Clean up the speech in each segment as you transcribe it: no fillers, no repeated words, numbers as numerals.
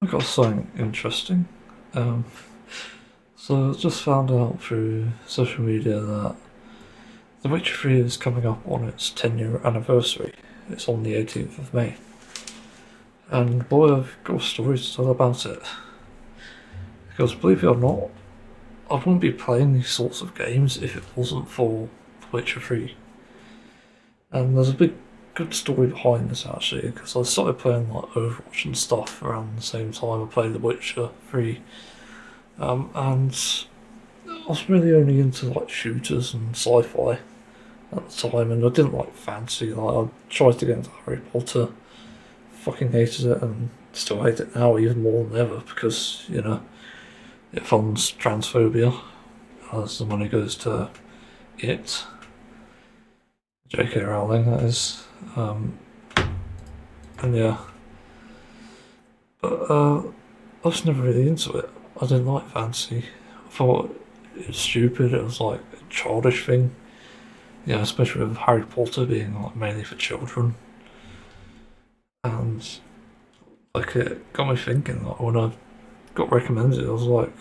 I got something interesting. Um, so I just found out through social media that The Witcher 3 is coming up on its 10-year anniversary. It's on the 18th of May. And boy, I've got a story to tell about it. Because believe it or not, I wouldn't be playing these sorts of games if it wasn't for The Witcher 3. And there's a big, good story behind this actually, because I started playing like Overwatch and stuff around the same time I played The Witcher 3. And I was really only into like shooters and sci-fi at the time, and I didn't like fantasy. Like I tried to get into Harry Potter, fucking hated it, and still hate it now even more than ever because it funds transphobia as the money goes to it. J.K. Rowling, that is. Um, and yeah, but I was never really into it. I didn't like fantasy. I thought it was stupid. It was like a childish thing. Yeah, especially with Harry Potter being like mainly for children. And like it got me thinking. Like when I got recommended, I was like,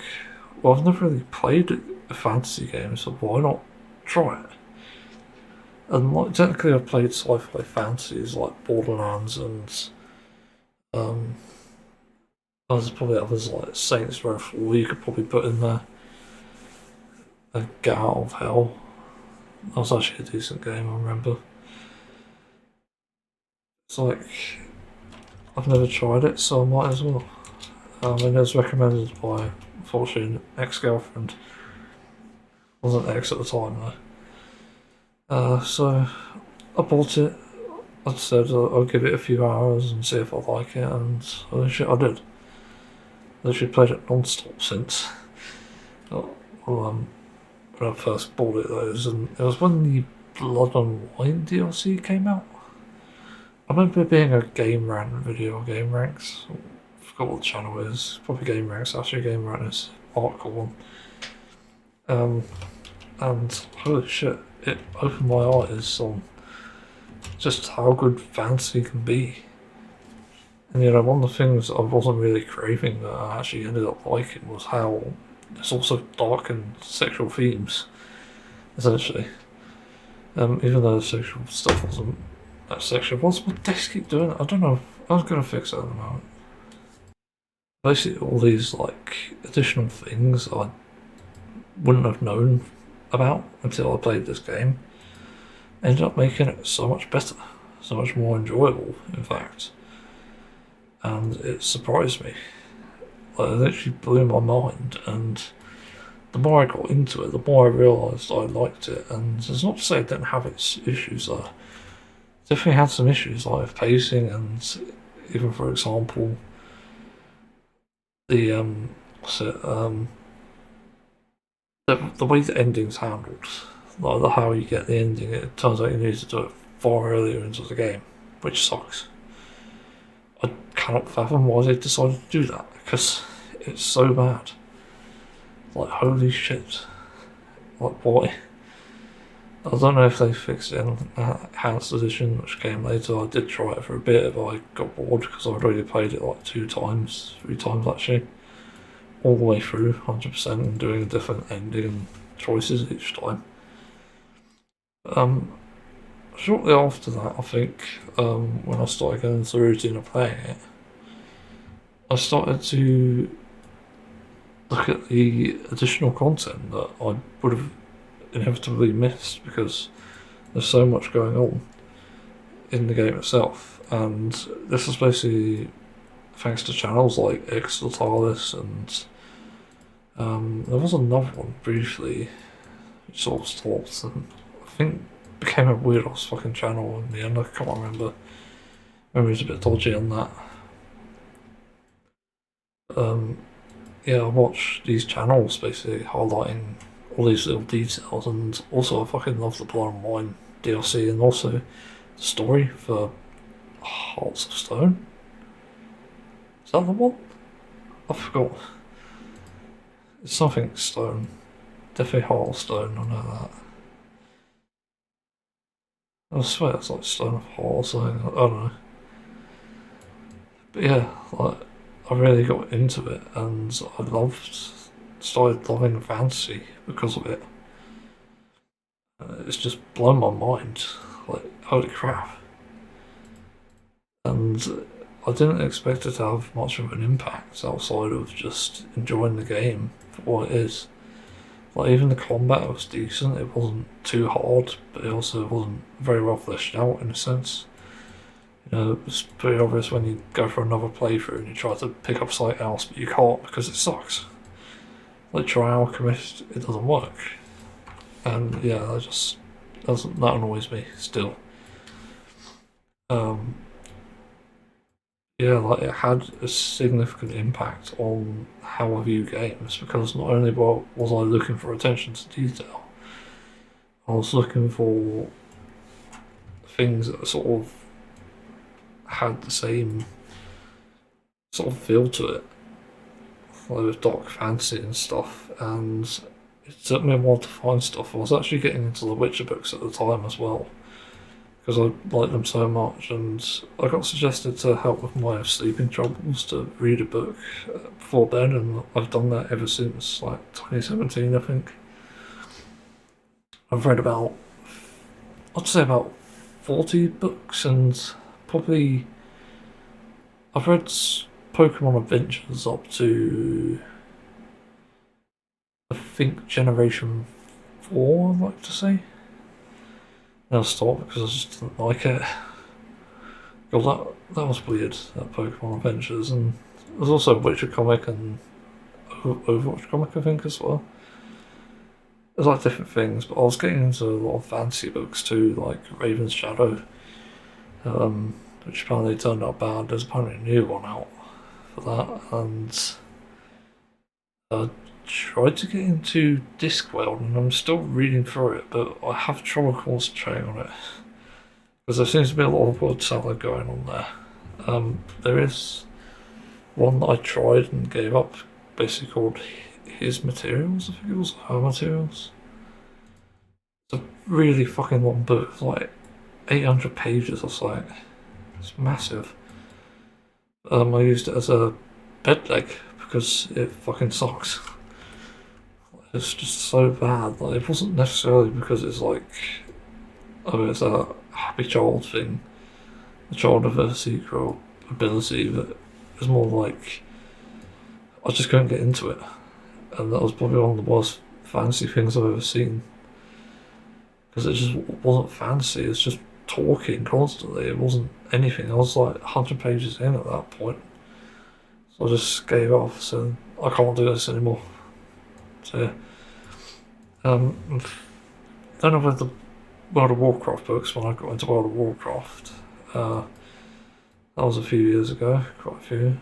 well, I've never really played a fantasy game, so why not try it? And like technically, I've played sci-fi fantasies like Borderlands and um, there's probably others like Saints Row 4 you could probably put in there. And Get Out of Hell. That was actually a decent game, I remember. It's like I've never tried it, so I might as well. And it was recommended by, unfortunately, an ex-girlfriend. Wasn't ex at the time though. So I bought it. I said I'll give it a few hours and see if I like it, and shit, I did. I literally played it non-stop since. Well, when I first bought it, and it was when the Blood and Wine DLC came out. I remember it being a Game Rant video, Game Ranks. I forgot what the channel is. Probably Game Ranks. Actually, Game Rant is article one. Um, and holy shit, it opened my eyes on just how good fantasy can be. And one of the things I wasn't really craving that I actually ended up liking was how there's also dark and sexual themes, essentially. Even though the sexual stuff wasn't that sexual. What's my desk keep doing? I don't know. I was gonna fix it at the moment. Basically, all these like additional things I wouldn't have known about until I played this game ended up making it so much better, so much more enjoyable, in fact. And it surprised me. Like, it literally blew my mind, and the more I got into it, the more I realised I liked it. And it's not to say it didn't have its issues though. It definitely had some issues like pacing, and even for example, the what's it, the way the ending's handled, like the how you get the ending. It turns out you need to do it far earlier into the game, which sucks. I cannot fathom why they decided to do that because it's so bad. Like holy shit! Like why? I don't know if they fixed it in Enhanced Edition, which came later. I did try it for a bit, but I got bored because I'd already played it like 2 times, 3 times actually, all the way through, 100%, and doing a different ending and choices each time. Um, Shortly after that, I think, when I started going through the routine of playing it, I started to look at the additional content that I would have inevitably missed because there's so much going on in the game itself. And this is basically thanks to channels like X Totalis and there was another one briefly which sort of stopped and I think became a weird ass fucking channel in the end. I can't remember. Memory's a bit dodgy on that. Um, yeah, I watch these channels basically highlighting all these little details, and also I fucking love the Blood and Wine DLC and also the story for Hearts of Stone. Is that the one? I forgot. It's something Stone. Definitely Heart of Stone, I know that. I swear it's like Stone of Heart or something, I don't know. But yeah, like, I really got into it, and started loving fantasy because of it. It's just blown my mind. Like, holy crap. And I didn't expect it to have much of an impact outside of just enjoying the game for what it is. Like, even the combat was decent, it wasn't too hard, but it also wasn't very well fleshed out in a sense. You know, it's pretty obvious when you go for another playthrough and you try to pick up something else, but you can't because it sucks. Like, try Alchemist, it doesn't work. And yeah, that annoys me still. Um, yeah, like it had a significant impact on how I view games because not only was I looking for attention to detail, I was looking for things that sort of had the same sort of feel to it, like with dark fantasy and stuff. And it took me a while to find stuff. I was actually getting into the Witcher books at the time as well because I liked them so much, and I got suggested to help with my sleeping troubles to read a book before bed, and I've done that ever since, like 2017, I think. I've read I'd say about 40 books, and probably I've read Pokemon Adventures up to, I think, Generation 4, I'd like to say. I'll stop because I just didn't like it. Well, that was weird, that Pokemon Adventures, and there's also a Witcher comic and Overwatch comic, I think, as well. There's like different things, but I was getting into a lot of fantasy books too, like Raven's Shadow, which apparently turned out bad. There's apparently a new one out for that, and I tried to get into Discworld, and I'm still reading through it, but I have trouble concentrating on it because there seems to be a lot of word salad going on there. There is one that I tried and gave up, basically called His Materials, I think it was, Her Materials. It's a really fucking long book, it's like 800 pages or something. It's massive. I used it as a bed leg because it fucking sucks. It's just so bad. Like, it wasn't necessarily because it's like, oh, it's a happy child thing, a child of a secret ability, but it was more like I just couldn't get into it, and that was probably one of the worst fantasy things I've ever seen because it just wasn't fantasy. It's just talking constantly. It wasn't anything. I was like 100 pages in at that point, so I just gave off. So I can't do this anymore. So yeah. Then I read the World of Warcraft books when I got into World of Warcraft. That was a few years ago, quite a few.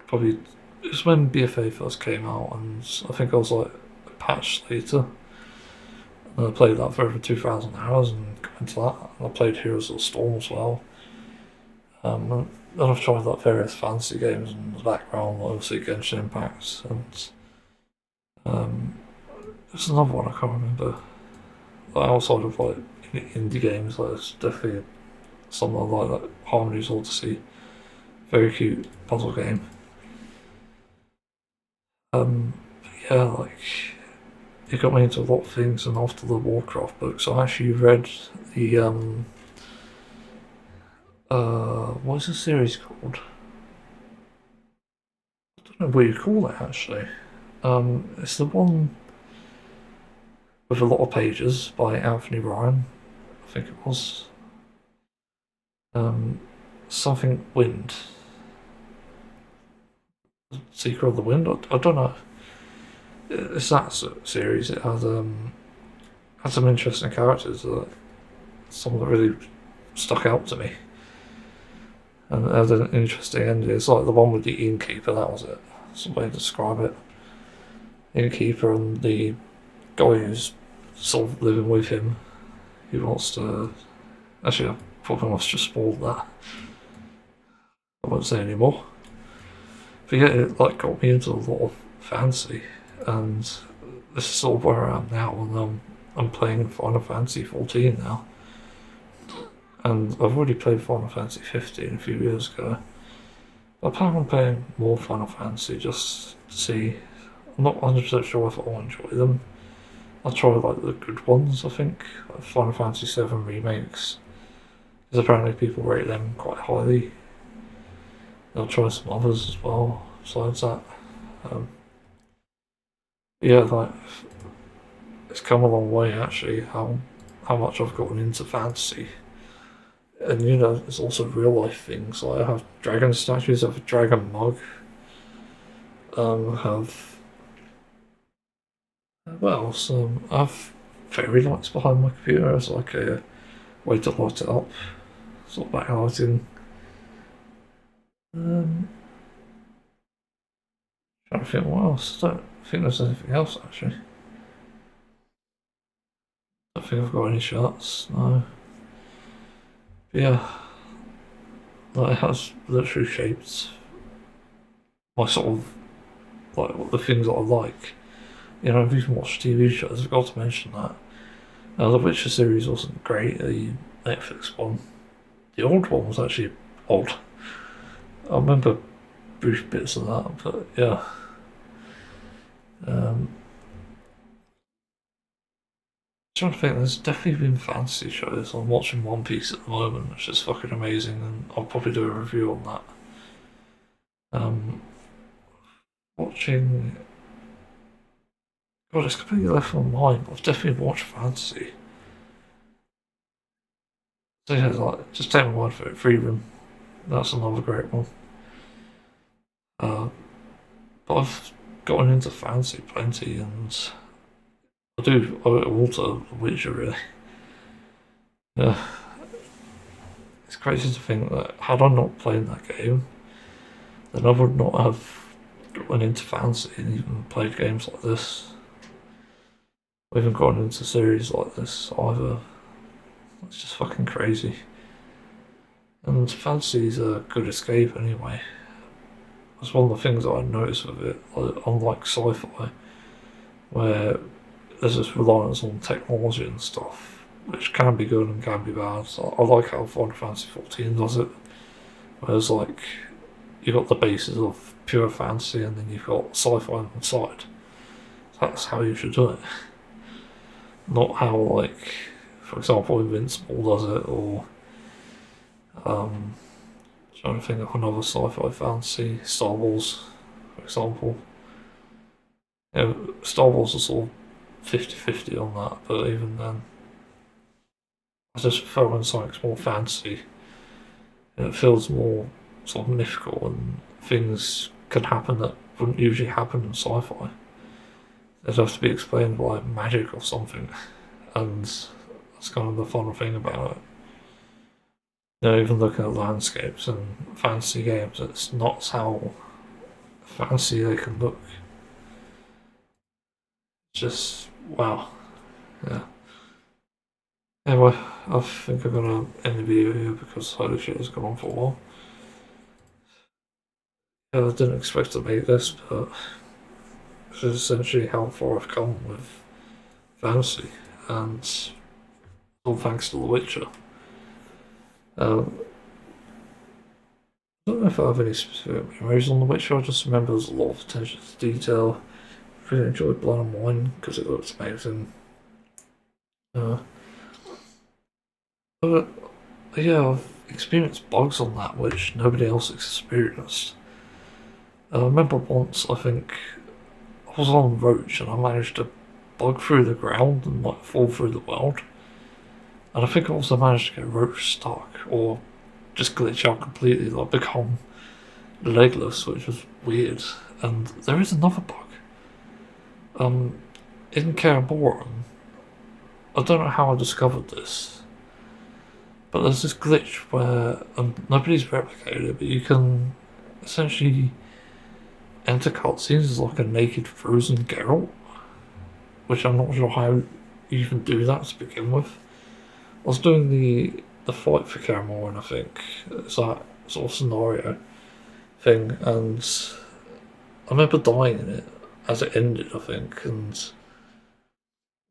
Probably it was when BFA first came out, and I think I was like a patch later. And I played that for over 2,000 hours and got into that. And I played Heroes of the Storm as well. And then I've tried like various fantasy games in the background, like obviously Genshin Impact, and there's another one I can't remember. Like outside of like indie games, like there's definitely something like Harmony's Odyssey, very cute puzzle game. Um, yeah, like it got me into a lot of things, and after the Warcraft books, I actually read the what's the series called? I don't know what you call it actually. It's the one with a lot of pages by Anthony Ryan, I think it was. Um, something Wind, Seeker of the Wind. I don't know. It's that series. It had some interesting characters. Some that really stuck out to me, and it had an interesting ending. It's like the one with the innkeeper. That was it. That's the way to describe it. Innkeeper and the guy who's sort of living with him. He wants to. Actually, I probably must just spoiled that. I won't say anymore. But yeah, it like got me into a lot of fantasy, and this is sort of where I am now. And I'm playing Final Fantasy 14 now, and I've already played Final Fantasy 15 a few years ago. I plan on playing more Final Fantasy just to see. I'm not 100% sure if I'll enjoy them. I'll try like the good ones, I think. Like Final Fantasy VII remakes. Because apparently people rate them quite highly. I'll try some others as well, besides that. Um, yeah, like, it's come a long way actually, how much I've gotten into fantasy. And you know, there's also real life things, like I have dragon statues, I have a dragon mug. I have what else? I have fairy lights behind my computer as like a way to light it up, sort of backlighting. Um, Trying to think what else. I don't think there's anything else actually. I don't think I've got any shots. No. But yeah, like it has literally shaped my sort of like what the things that I like. You know, if you can watch TV shows, I've got to mention that. The Witcher series wasn't great. The Netflix one, the old one was actually odd. I remember brief bits of that, but yeah. Um, Trying to think, there's definitely been fantasy shows. I'm watching One Piece at the moment, which is fucking amazing, and I'll probably do a review on that. Um, Watching. God, it's completely left my mind. I've definitely watched fantasy. So yeah, like, just take my word for it. Freedom. That's another great one. Uh, but I've gotten into fantasy plenty, and I do owe it all to The Witcher, really. Yeah, it's crazy to think that had I not played that game, then I would not have gotten into fantasy and even played games like this. Or even gotten into series like this either. It's just fucking crazy. And fantasy is a good escape anyway. That's one of the things that I noticed with it, unlike sci-fi, where there's this reliance on technology and stuff, which can be good and can be bad. So I like how Final Fantasy 14 does it, whereas like you've got the basis of pure fantasy and then you've got sci-fi on the side. That's how you should do it. Not how like, for example, Invincible does it, or um, trying to think of another sci-fi fantasy, Star Wars, for example. Yeah, Star Wars is sort of 50-50 on that, but even then, I just felt when something's more fantasy, it feels more sort of mythical and things can happen that wouldn't usually happen in sci-fi. They'd have to be explained by magic or something, and that's kind of the fun thing about it. You know, even looking at landscapes and fantasy games, it's not how fancy they can look. It's just wow. Yeah. Anyway, I think I'm gonna end the video here because holy shit has gone on for a while. Yeah, I didn't expect to make this, but this is essentially how far I've come with fantasy, and all thanks to The Witcher. Um, I don't know if I have any specific memories on The Witcher. I just remember there's a lot of attention to detail. Really enjoyed Blood and Wine because it looks amazing. Uh, but yeah, I've experienced bugs on that which nobody else has experienced. I remember once, I think I was on Roach and I managed to bug through the ground and like fall through the world. And I think I also managed to get Roach stuck or just glitch out completely, like become legless, which was weird. And there is another bug. Um, in Kaer Morhen, I don't know how I discovered this, but there's this glitch where nobody's replicated it, but you can essentially enter cutscenes as like a naked frozen Geralt, which I'm not sure how you even do that to begin with. I was doing the fight for Kaer Morhen, I think. It's that sort of scenario thing, and I remember dying in it as it ended, I think, and for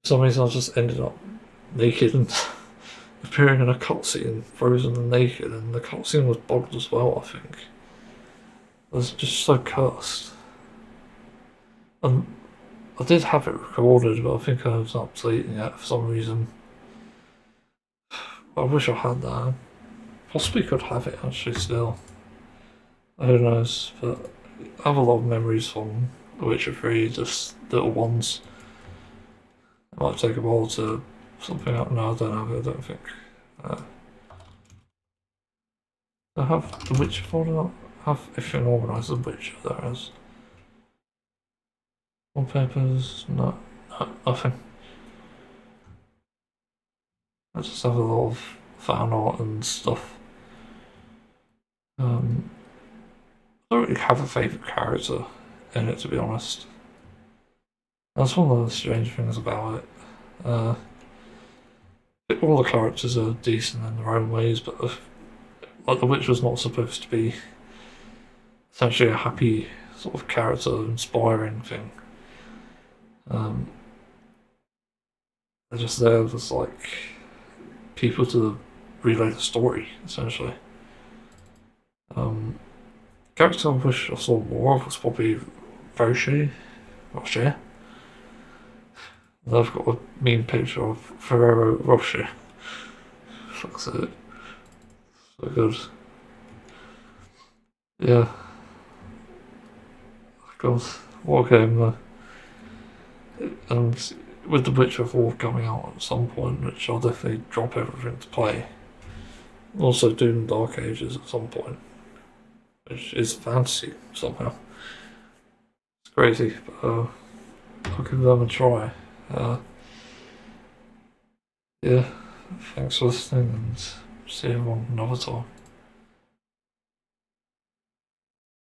some reason I just ended up naked and appearing in a cutscene, frozen and naked, and the cutscene was bugged as well, I think. was just so cursed. And I did have it recorded, but I think I was not deleting it for some reason. I wish I had that. Possibly could have it actually still. Who knows? But I have a lot of memories from The Witcher 3, just little ones. It might take a while to something up. No, I don't have it, I don't think. I have The Witcher folder. I have everything organised The Witcher, there is. Wallpapers, no, nothing. I just have a lot of fan art and stuff. I don't really have a favourite character in it, to be honest. That's one of the strange things about it. All the characters are decent in their own ways, but like The Witcher's not supposed to be essentially a happy sort of character, inspiring thing. They're just there as like people to relay the story, essentially. Character I wish I saw more of was probably Rocher. I've got a mean picture of Ferrero Rocher. Fuck's it. So good. Yeah. God, what a game though. And with The Witcher 4 coming out at some point, which I'll definitely drop everything to play. Also Doom Dark Ages at some point, which is fantasy somehow. It's crazy, but I'll give them a try. Yeah, thanks for listening and see you on another time.